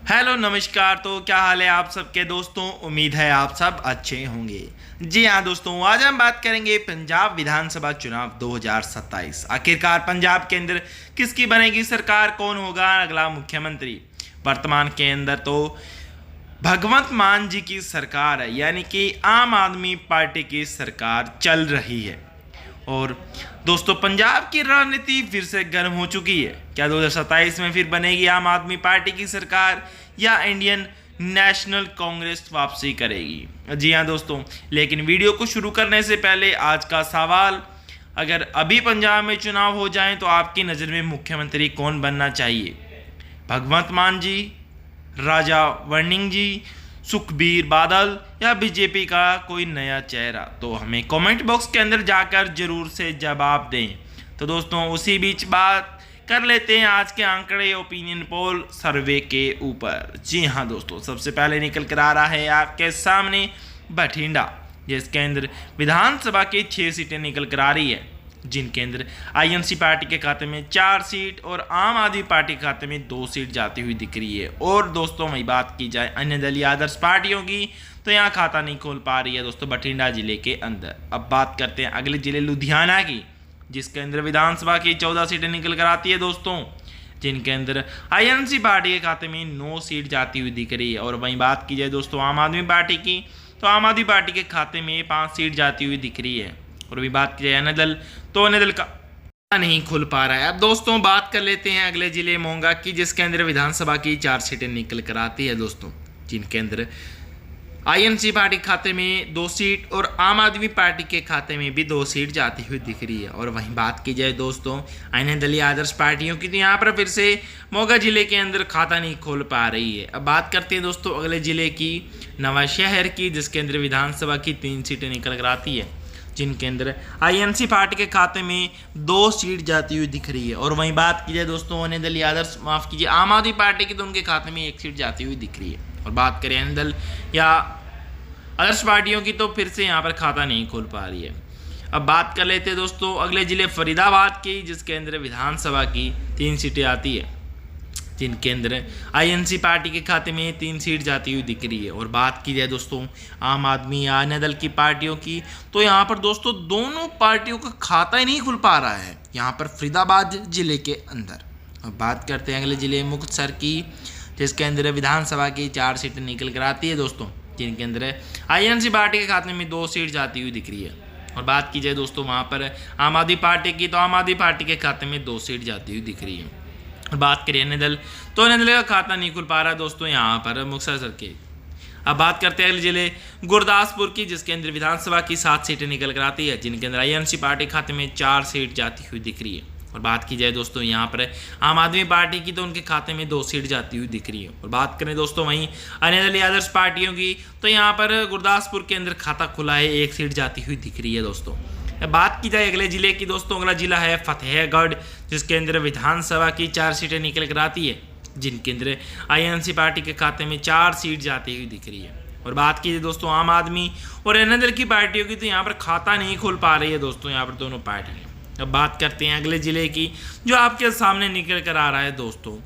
Hello नमस्कार। तो क्या हाल है आप सबके दोस्तों। उम्मीद है आप सब अच्छे होंगे। जी हाँ दोस्तों, आज हम बात करेंगे पंजाब विधानसभा चुनाव 2027। आखिरकार पंजाब के अंदर किसकी बनेगी सरकार, कौन होगा अगला मुख्यमंत्री। वर्तमान के अंदर तो भगवंत मान जी की सरकार है, यानी कि आम आदमी पार्टी की सरकार चल रही है। और दोस्तों पंजाब की राजनीति फिर से गर्म हो चुकी है। क्या 2027 में फिर बनेगी आम आदमी पार्टी की सरकार या इंडियन नेशनल कांग्रेस वापसी करेगी। जी हाँ दोस्तों, लेकिन वीडियो को शुरू करने से पहले आज का सवाल, अगर अभी पंजाब में चुनाव हो जाएं तो आपकी नज़र में मुख्यमंत्री कौन बनना चाहिए, भगवंत मान जी, राजा वड़िंग जी, सुखबीर बादल या बीजेपी का कोई नया चेहरा। तो हमें कमेंट बॉक्स के अंदर जाकर जरूर से जवाब दें। तो दोस्तों उसी बीच बात कर लेते हैं आज के आंकड़े ओपिनियन पोल सर्वे के ऊपर। जी हाँ दोस्तों, सबसे पहले निकल कर आ रहा है आपके सामने बठिंडा, जिसके अंदर विधानसभा की 6 सीटें निकल कर आ रही है, जिनके अंदर आईएनसी पार्टी के खाते में 4 सीट और आम आदमी पार्टी के खाते में 2 सीट जाती हुई दिख रही है। और दोस्तों वही बात की जाए अन्य दलीय आदर्श पार्टियों की, तो यहाँ खाता नहीं खोल पा रही है दोस्तों बठिंडा जिले के अंदर। अब बात करते हैं अगले जिले लुधियाना की, जिसके अंदर विधानसभा की 14 सीटें निकल कर आती है दोस्तों, जिनके अंदर आईएनसी पार्टी के खाते में 9 सीट जाती हुई दिख रही है। और वहीं बात की जाए दोस्तों आम आदमी पार्टी की, तो आम आदमी पार्टी के खाते में 5 सीट जाती हुई दिख रही है। और भी बात की जाए अन्य दल, तो अन्य दल का नहीं खुल पा रहा है। अब दोस्तों बात कर लेते हैं अगले जिले मोंगा की, जिसके अंदर विधानसभा की 4 सीटें निकल कर आती है दोस्तों, जिनके अंदर आईएनसी पार्टी के खाते में 2 सीट और आम आदमी पार्टी के खाते में भी 2 सीट जाती हुई दिख रही है। और वहीं बात की जाए दोस्तों अन्य दलीय आदर्श पार्टियों की, तो यहाँ पर फिर से मोगा जिले के अंदर खाता नहीं खोल पा रही है। अब बात करते हैं दोस्तों अगले जिले की नवाशहर की, जिसके अंदर विधानसभा की 3 सीटें निकल कर आती है, जिनके अंदर आईएनसी पार्टी के खाते में 2 सीट जाती हुई दिख रही है। और वहीं बात की जाए दोस्तों अन्य दल आदर्श माफ कीजिए आम आदमी पार्टी की, तो उनके खाते में 1 सीट जाती हुई दिख रही है। और बात करें अन्य दल या आदर्श पार्टियों की, तो फिर से यहाँ पर खाता नहीं खोल पा रही है। अब बात कर लेते हैं दोस्तों अगले जिले फरीदाबाद की, जिसके अंदर विधानसभा की 3 सीटें आती है, जिनके अंदर आईएनसी पार्टी के खाते में 3 सीट जाती हुई दिख रही है। और बात की जाए दोस्तों आम आदमी या अन्य दल की पार्टियों की, तो यहाँ पर दोस्तों दोनों पार्टियों का खाता ही नहीं खुल पा रहा है यहाँ पर फरीदाबाद जिले के अंदर। अब बात करते हैं अगले जिले मुक्तसर की, जिसके अंदर विधानसभा की 4 सीटें निकल कर आती है दोस्तों, जिनके अंदर आईएनसी पार्टी के खाते में 2 सीट जाती हुई दिख रही है। और बात की जाए दोस्तों वहाँ पर आम आदमी पार्टी की, तो आम आदमी पार्टी के खाते में 2 सीट जाती हुई दिख रही है। बात करें अन्य दल, तो अन्य दल का खाता नहीं खुल पा रहा है दोस्तों यहाँ पर मुक्तसर के। अब बात करते हैं अगले जिले गुरदासपुर की, जिसके अंदर विधानसभा की 7 सीटें निकल कर आती है, जिनके अंदर आईएनसी पार्टी के खाते में 4 सीट जाती हुई दिख रही है। और बात की जाए दोस्तों यहाँ पर आम आदमी पार्टी की, तो उनके खाते में 2 सीट जाती हुई दिख रही है। और बात करें दोस्तों वहीं अन्य दलीय आदर्श पार्टियों की, तो यहाँ पर गुरदासपुर के अंदर खाता खुला है, 1 सीट जाती हुई दिख रही है दोस्तों। बात की जाए अगले जिले की दोस्तों, अगला जिला है फतेहगढ़, जिसके अंदर विधानसभा की 4 सीटें निकल कर आती है, जिनके अंदर आईएनसी पार्टी के खाते में 4 सीट जाती हुई दिख रही है। और बात की जाए दोस्तों आम आदमी और अन्य दल की पार्टियों की, तो यहाँ पर खाता नहीं खोल पा रही है दोस्तों यहाँ पर दोनों पार्टियाँ। अब बात करते हैं अगले जिले की, जो आपके सामने निकल कर आ रहा है दोस्तों,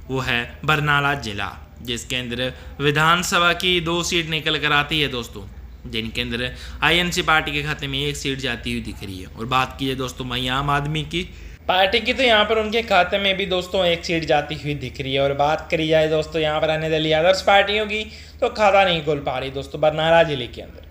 वो है बरनाला जिला, जिसके अंदर विधानसभा की 2 सीट निकल कर आती है दोस्तों, जिनके अंदर आईएनसी पार्टी के खाते में 1 सीट जाती हुई दिख रही है। और बात की जाए दोस्तों वहीं आम आदमी की पार्टी की, तो यहाँ पर उनके खाते में भी दोस्तों 1 सीट जाती हुई दिख रही है। और बात करी जाए दोस्तों यहाँ पर अन्य दलीय आदर्श पार्टियों की, तो खाता नहीं खोल पा रही दोस्तों बरनाला जिले के अंदर।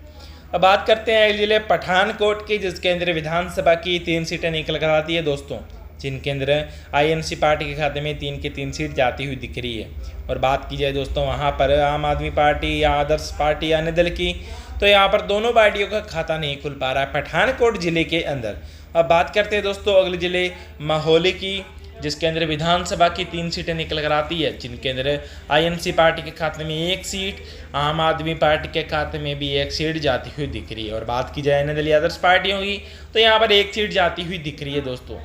अब बात करते हैं जिले पठानकोट की, जिसके अंदर विधानसभा की 3 सीटें निकल कर आती है दोस्तों, जिनके अंदर आईएनसी पार्टी के खाते में 3 की 3 सीट जाती हुई दिख रही है। और बात की जाए दोस्तों वहाँ पर आम आदमी पार्टी या आदर्श पार्टी अन्य दल की, तो यहाँ पर दोनों पार्टियों का खाता नहीं खुल पा रहा है पठानकोट जिले के अंदर। अब बात करते हैं दोस्तों अगले जिले माहौली की, जिसके अंदर विधानसभा की 3 सीटें निकल कर आती है, जिनके अंदर आईएनसी पार्टी के खाते में 1 सीट, आम आदमी पार्टी के खाते में भी 1 सीट जाती हुई दिख रही है। और बात की जाए अन्य दलीय आदर्श पार्टियों की, तो यहाँ पर 1 सीट जाती हुई दिख रही है दोस्तों।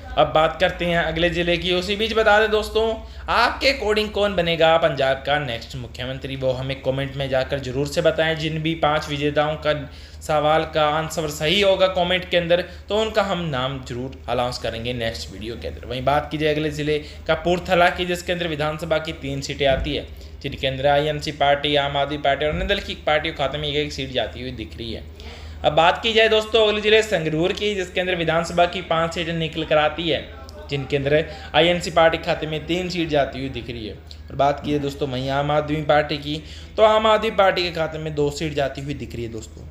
अब बात करते हैं अगले जिले की। उसी बीच बता दें दोस्तों, आपके अकॉर्डिंग कौन बनेगा पंजाब का नेक्स्ट मुख्यमंत्री, वो हमें कमेंट में जाकर जरूर से बताएं। जिन भी 5 विजेताओं का सवाल का आंसर सही होगा कमेंट के अंदर, तो उनका हम नाम जरूर अनाउंस करेंगे नेक्स्ट वीडियो के अंदर। वहीं बात की जाए अगले जिले कपूरथला की, जिसके अंदर विधानसभा की 3 सीटें आती है, जिनके अंदर INC पार्टी, आम आदमी पार्टी और अन्य दल की पार्टियों खाते में एक सीट जाती हुई दिख रही है। अब बात की जाए दोस्तों अगले जिले संगरूर की, जिसके अंदर विधानसभा की 5 सीटें निकल कर आती है, जिनके अंदर INC पार्टी खाते में 3 सीट जाती हुई दिख रही है। और बात की जाए दोस्तों वहीं आम आदमी पार्टी की, तो आम आदमी पार्टी के खाते में 2 सीट जाती हुई दिख रही है दोस्तों।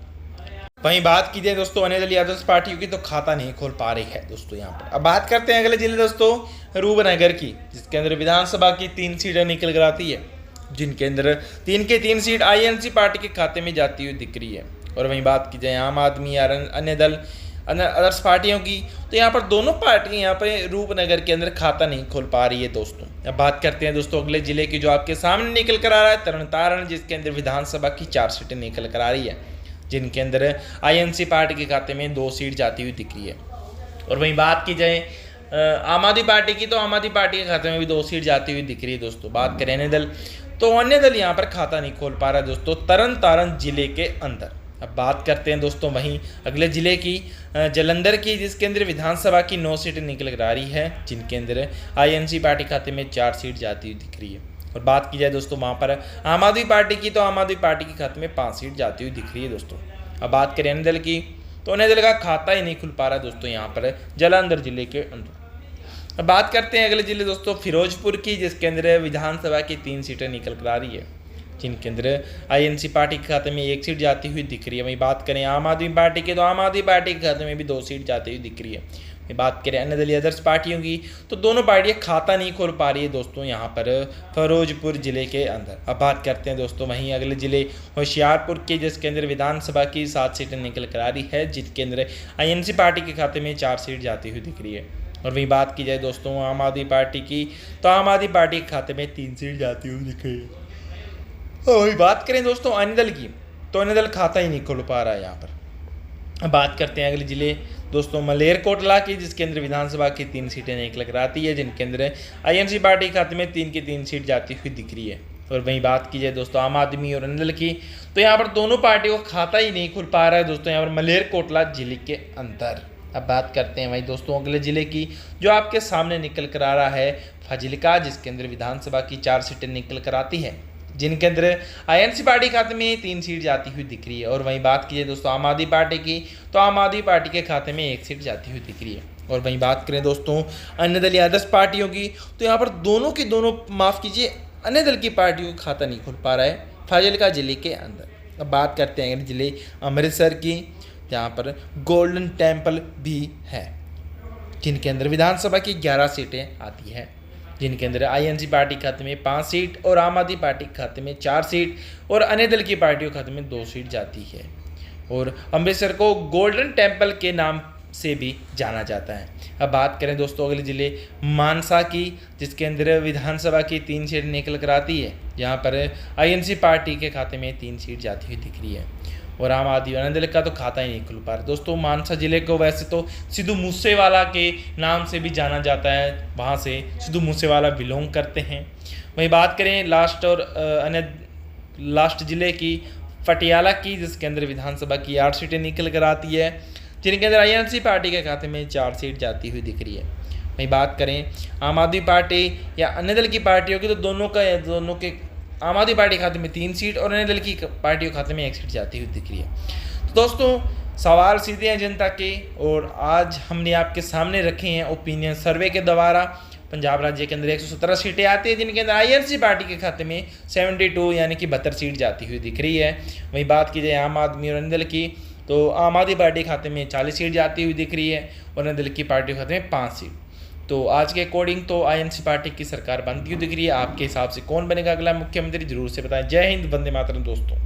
वहीं बात की जाए दोस्तों अन्य दल आदर्श पार्टियों की, तो खाता नहीं खोल पा रही है दोस्तों यहाँ पर। अब बात करते हैं अगले जिले दोस्तों रूपनगर की, जिसके अंदर विधानसभा की 3 सीटें निकल कर आती है, जिनके अंदर 3 के 3 सीट INC पार्टी के खाते में जाती हुई दिख रही है। और वहीं बात की जाए आम आदमी या अन्य दल अदर्स पार्टियों की, तो यहाँ पर दोनों पार्टियां यहाँ पर रूपनगर के अंदर खाता नहीं खोल पा रही है दोस्तों। अब बात करते हैं दोस्तों अगले जिले की, जो आपके सामने निकल कर आ रहा है तरनतारण, जिसके अंदर विधानसभा की 4 सीटें निकल कर आ रही है, जिनके अंदर INC पार्टी के खाते में 2 सीट जाती हुई दिख रही है। और वहीं बात की जाए आम आदमी पार्टी की, तो आम आदमी पार्टी के खाते में भी 2 सीट जाती हुई दिख रही है दोस्तों। बात करें अन्य दल, तो अन्य दल यहाँ पर खाता नहीं खोल पा रहा है दोस्तों तरनतारण जिले के अंदर। अब बात करते हैं दोस्तों वहीं अगले जिले की जालंधर की, जिसके अंदर विधानसभा की 9 सीटें निकल कर आ रही है, जिनके अंदर INC पार्टी खाते में 4 सीट जाती हुई दिख रही है। और बात की जाए दोस्तों वहाँ पर आम आदमी पार्टी की, तो आम आदमी पार्टी के खाते में 5 सीट जाती हुई दिख रही है दोस्तों। अब बात करें अन्य दल की, तो अन्य दल का खाता ही नहीं खुल पा रहा दोस्तों यहाँ पर जालंधर जिले के अंदर। अब बात करते हैं अगले जिले दोस्तों फिरोजपुर की, जिसके अंदर विधानसभा की 3 सीटें निकल कर आ रही है, जिनके अंदर INC पार्टी के खाते में 1 सीट जाती हुई दिख रही है। वहीं बात करें आम आदमी पार्टी की, तो आम आदमी पार्टी के खाते में भी 2 सीट जाती हुई दिख रही है। वहीं बात करें अन्य दलीय अदर्स पार्टियों की, तो दोनों पार्टियां खाता नहीं खोल पा रही है दोस्तों यहाँ पर फिरोजपुर जिले के अंदर। अब बात करते हैं दोस्तों वहीं अगले जिले होशियारपुर के, जिसके अंदर विधानसभा की 7 सीटें निकल कर आ रही है, जिनके अंदर INC पार्टी के खाते में 4 सीट जाती हुई दिख रही है। और वहीं बात की जाए दोस्तों आम आदमी पार्टी की, तो आम आदमी पार्टी के खाते में 3 सीट जाती हुई दिख रही है। और वही बात करें दोस्तों अन्य दल की, तो अन्य दल खाता ही नहीं खोल पा रहा है यहाँ पर। अब बात करते हैं अगले जिले दोस्तों मलेरकोटला की, जिसके अंदर विधानसभा की 3 सीटें निकल कर आती है, जिनके अंदर INC पार्टी के खाते में 3 की 3 सीट जाती हुई दिख रही है। और वहीं बात की जाए दोस्तों आम आदमी और अन्य दल की, तो यहाँ पर दोनों पार्टियों का खाता ही नहीं खुल पा रहा है दोस्तों यहाँ पर मलेरकोटला जिले के अंदर। अब बात करते हैं वहीं दोस्तों अगले जिले की, जो आपके सामने निकल कर आ रहा है फाजिल्का, जिसके अंदर विधानसभा की 4 सीटें निकल कर आती है, जिनके अंदर INC पार्टी खाते में 3 सीट जाती हुई दिख रही है। और वहीं बात की जाए दोस्तों आम आदमी पार्टी की, तो आम आदमी पार्टी के खाते में 1 सीट जाती हुई दिख रही है। और वहीं बात करें दोस्तों अन्य दलीय आदर्श पार्टियों की, तो यहाँ पर दोनों की दोनों माफ़ कीजिए अन्य दल की पार्टियों का खाता नहीं खुल पा रहा है फाजिल्का जिले के अंदर। अब बात करते हैं जिले अमृतसर की, जहाँ पर गोल्डन टेम्पल भी है, जिनके अंदर विधानसभा की 11 सीटें आती है, जिनके अंदर INC पार्टी खाते में 5 सीट और आम आदमी पार्टी खाते में 4 सीट और अन्य दल की पार्टियों खाते में 2 सीट जाती है। और अमृतसर को गोल्डन टेम्पल के नाम से भी जाना जाता है। अब बात करें दोस्तों अगले जिले मानसा की, जिसके अंदर विधानसभा की 3 सीट निकल कर आती है, जहाँ पर INC पार्टी के खाते में 3 सीट जाती हुई दिख रही है। और आम आदमी अन्य दल का तो खाता ही नहीं खुल पा रहा दोस्तों। मानसा जिले को वैसे तो सिद्धू मूसेवाला के नाम से भी जाना जाता है, वहाँ से सिद्धू मूसेवाला बिलोंग करते हैं। वहीं बात करें लास्ट जिले की पटियाला की, जिसके अंदर विधानसभा की 8 सीटें निकल कर आती है, जिनके अंदर INC पार्टी के खाते में 4 सीट जाती हुई दिख रही है। वहीं बात करें आम आदमी पार्टी या अन्य दल की पार्टियों की, तो दोनों के आम आदमी पार्टी खाते में 3 सीट और अन्य दल की पार्टियों खाते में 1 सीट जाती हुई दिख रही है। तो दोस्तों सवाल सीधे हैं जनता के, और आज हमने आपके सामने रखे हैं ओपिनियन सर्वे के द्वारा। पंजाब राज्य के अंदर 117 सीटें आती है, जिनके अंदर INC पार्टी के खाते में 72 यानी कि 72 सीट जाती हुई दिख रही है। वहीं बात की जाए आम आदमी और अन्य दल की, तो आम आदमी पार्टी खाते में 40 सीट जाती हुई दिख रही है और अन्य दल की पार्टी के खाते में 5 सीट। तो आज के अकॉर्डिंग तो INC पार्टी की सरकार बनती हुई दिख रही है। आपके हिसाब से कौन बनेगा अगला मुख्यमंत्री, जरूर से बताएं। जय हिंद, वंदे मातरम दोस्तों।